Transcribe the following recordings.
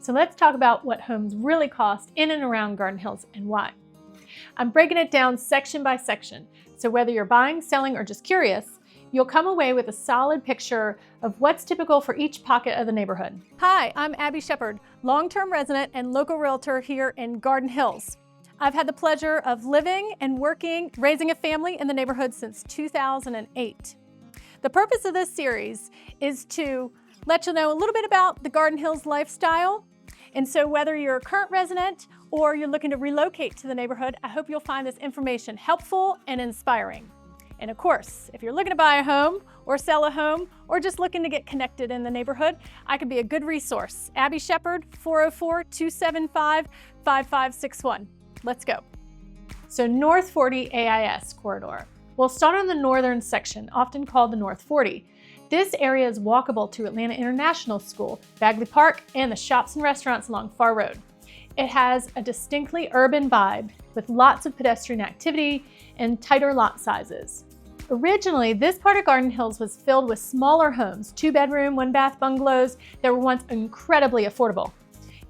So let's talk about what homes really cost in and around Garden Hills and why. I'm breaking it down section by section, so whether you're buying, selling, or just curious, you'll come away with a solid picture of what's typical for each pocket of the neighborhood. Hi, I'm Abby Shepard, long-term resident and local realtor here in Garden Hills. I've had the pleasure of living and working, raising a family in the neighborhood since 2008. The purpose of this series is to let you know a little bit about the Garden Hills lifestyle. And so whether you're a current resident or you're looking to relocate to the neighborhood, I hope you'll find this information helpful and inspiring. And of course, if you're looking to buy a home or sell a home or just looking to get connected in the neighborhood, I could be a good resource. Abby Shepard, 404-275-5561. Let's go. So North 40 AIS Corridor. We'll start on the northern section, often called the North 40. This area is walkable to Atlanta International School, Bagley Park, and the shops and restaurants along Far Road. It has a distinctly urban vibe with lots of pedestrian activity and tighter lot sizes. Originally, this part of Garden Hills was filled with smaller homes, 2-bedroom, 1-bath bungalows that were once incredibly affordable.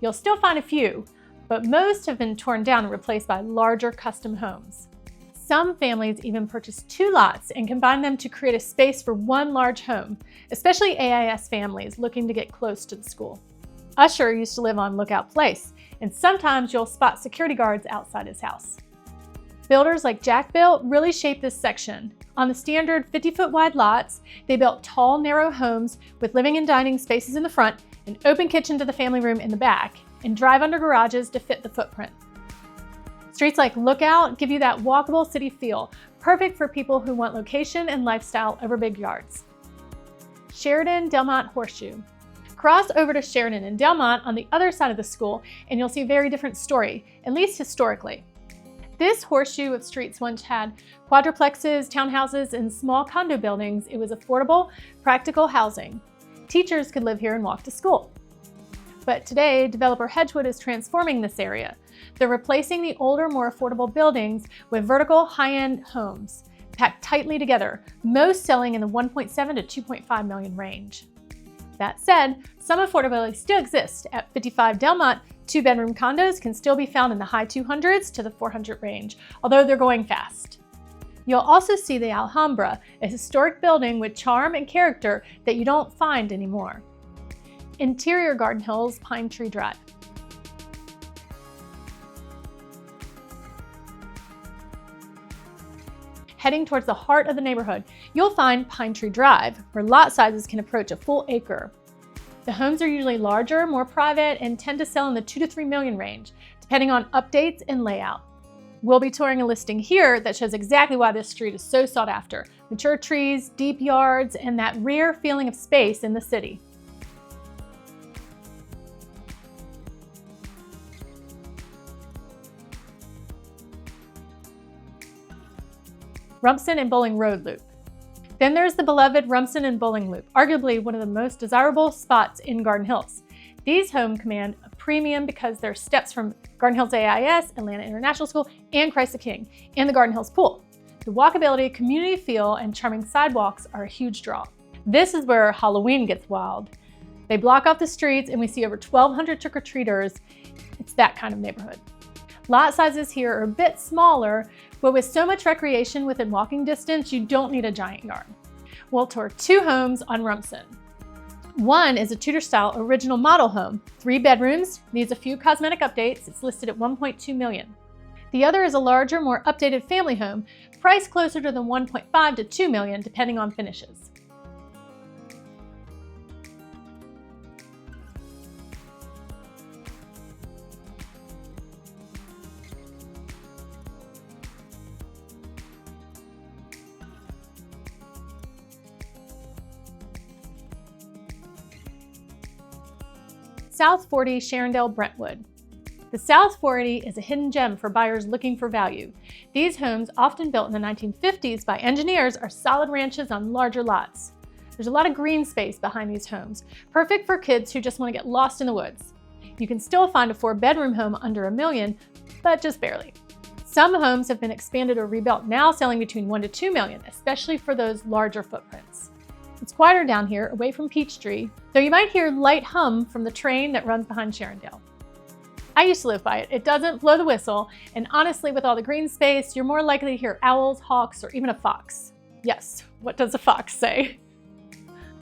You'll still find a few, but most have been torn down and replaced by larger custom homes. Some families even purchase 2 lots and combine them to create a space for one large home, especially AIS families looking to get close to the school. Usher used to live on Lookout Place, and sometimes you'll spot security guards outside his house. Builders like Jack Built really shaped this section. On the standard 50-foot wide lots, they built tall, narrow homes with living and dining spaces in the front, an open kitchen to the family room in the back, and drive-under garages to fit the footprint. Streets like Lookout give you that walkable city feel, perfect for people who want location and lifestyle over big yards. Sheridan Delmont Horseshoe. Cross over to Sheridan and Delmont on the other side of the school and you'll see a very different story, at least historically. This horseshoe of streets once had quadruplexes, townhouses, and small condo buildings. It was affordable, practical housing. Teachers could live here and walk to school. But today, developer Hedgewood is transforming this area. They're replacing the older, more affordable buildings with vertical, high-end homes, packed tightly together, most selling in the 1.7 to 2.5 million range. That said, some affordability still exists. At 55 Delmont, 2-bedroom condos can still be found in the high 200s to the 400 range, although they're going fast. You'll also see the Alhambra, a historic building with charm and character that you don't find anymore. Interior Garden Hills, Pine Tree Drive. Heading towards the heart of the neighborhood, you'll find Pine Tree Drive, where lot sizes can approach a full acre. The homes are usually larger, more private, and tend to sell in the 2 to 3 million range, depending on updates and layout. We'll be touring a listing here that shows exactly why this street is so sought after. Mature trees, deep yards, and that rare feeling of space in the city. Rumson and Bolling Road Loop. Then there's the beloved Rumson and Bolling Loop, arguably one of the most desirable spots in Garden Hills. These homes command a premium because they're steps from Garden Hills AIS, Atlanta International School, and Christ the King, and the Garden Hills Pool. The walkability, community feel, and charming sidewalks are a huge draw. This is where Halloween gets wild. They block off the streets and we see over 1,200 trick-or-treaters. It's that kind of neighborhood. Lot sizes here are a bit smaller, but with so much recreation within walking distance, you don't need a giant yard. We'll tour 2 homes on Rumson. One is a Tudor-style original model home, 3 bedrooms, needs a few cosmetic updates. It's listed at $1.2 million. The other is a larger, more updated family home, priced closer to the $1.5 to $2 million, depending on finishes. South 40 Sharondale Brentwood. The South 40 is a hidden gem for buyers looking for value. These homes, often built in the 1950s by engineers, are solid ranches on larger lots. There's a lot of green space behind these homes, perfect for kids who just want to get lost in the woods. You can still find a 4-bedroom home under $1 million, but just barely. Some homes have been expanded or rebuilt, now selling between $1 to $2 million, especially for those larger footprints. It's quieter down here, away from Peachtree, though you might hear light hum from the train that runs behind Sharondale. I used to live by it. It doesn't blow the whistle, and honestly, with all the green space, you're more likely to hear owls, hawks, or even a fox. Yes, what does a fox say?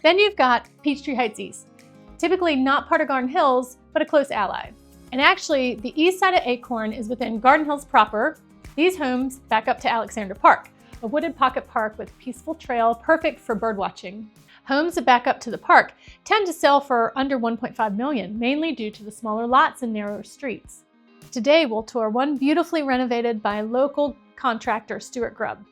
Then you've got Peachtree Heights East. Typically not part of Garden Hills, but a close ally. And actually, the east side of Acorn is within Garden Hills proper. These homes back up to Alexander Park, a wooded pocket park with a peaceful trail, perfect for bird watching. Homes that back up to the park tend to sell for under $1.5 million, mainly due to the smaller lots and narrower streets. Today, we'll tour one beautifully renovated by local contractor Stuart Grubb.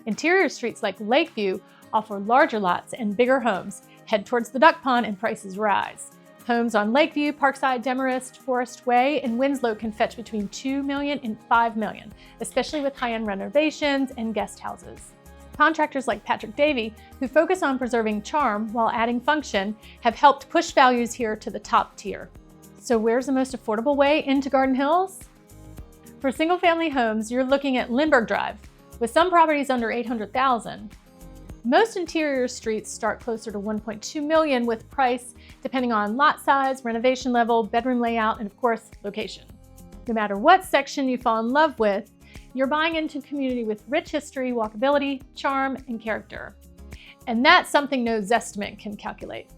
Interior streets like Lakeview offer larger lots and bigger homes. Head towards the duck pond and prices rise. Homes on Lakeview, Parkside, Demarest, Forest Way, and Winslow can fetch between $2 million and $5 million, especially with high-end renovations and guest houses. Contractors like Patrick Davey, who focus on preserving charm while adding function, have helped push values here to the top tier. So where's the most affordable way into Garden Hills? For single-family homes, you're looking at Lindbergh Drive, with some properties under $800,000. Most interior streets start closer to $1.2 million, with price depending on lot size, renovation level, bedroom layout, and of course, location. No matter what section you fall in love with, you're buying into a community with rich history, walkability, charm, and character. And that's something no Zestimate can calculate.